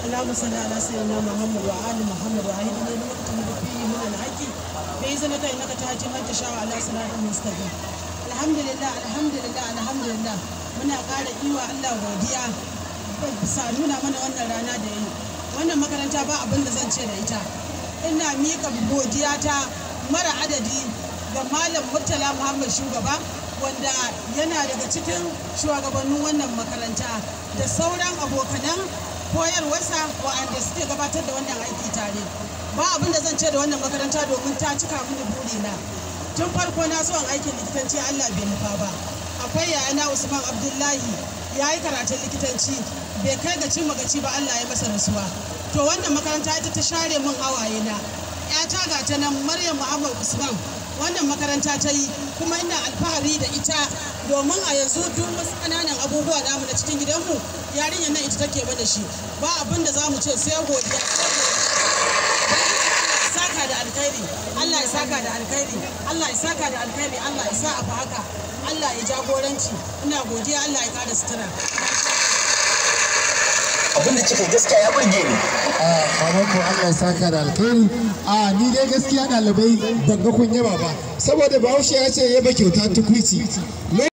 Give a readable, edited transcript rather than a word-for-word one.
اللهم صل على سيدنا محمد وآل محمد وعيدنا لمقتل فيه من الحق بإذنك إنك تهدي من تشاء على صراط مستقيم. الحمد لله الحمد لله الحمد لله muna ƙara iwa Allah godiya bisa nuna mana wannan rana da yi. Wannan makaranta ba abin da zan ce da ita. Ina miƙa godiya ta mara adadi ga Malam Murtala Muhammad Shugaba wanda yana daga cikin shugabannin wannan makaranta da sauran abokanan koyarwarsa waɗanda suke gabatar da wannan aiki tare. Ba abin da zan ce da wannan makaranta domin ta cika mini burina. Tun farko na so aikin likitanci Allah bai nufa ba. Akwai yayana Usman Abdullahi ya yi karatun likitanci bai kai ga cin magaci ba Allah ya masa rasuwa. To wannan makaranta ita ta share min hawaye na. ‘Yata ga ta nan Maryam Muhammad Usman wannan makaranta ta yi kuma ina alfahari da ita domin a yanzu duk wasu ƙananan abubuwa namu na cikin gidanmu yarinyar nan ita take bada shi. Ba abin da za mu ce sai godiya. Saka da alkhairi, Allah ya saka da alkhairi, Allah ya saka da alkhairi, Allah ya sa a haka, Allah ya jagoranci, ina godiya Allah ya kada sutura. Abin da kika gaskiya ya burge ni. Mamako Allah ya saka da alkhairi. Ni dai gaskiya ɗalibai ban ga kun yaba ba, saboda Bahaushe ya ce yaba kyauta tukwici.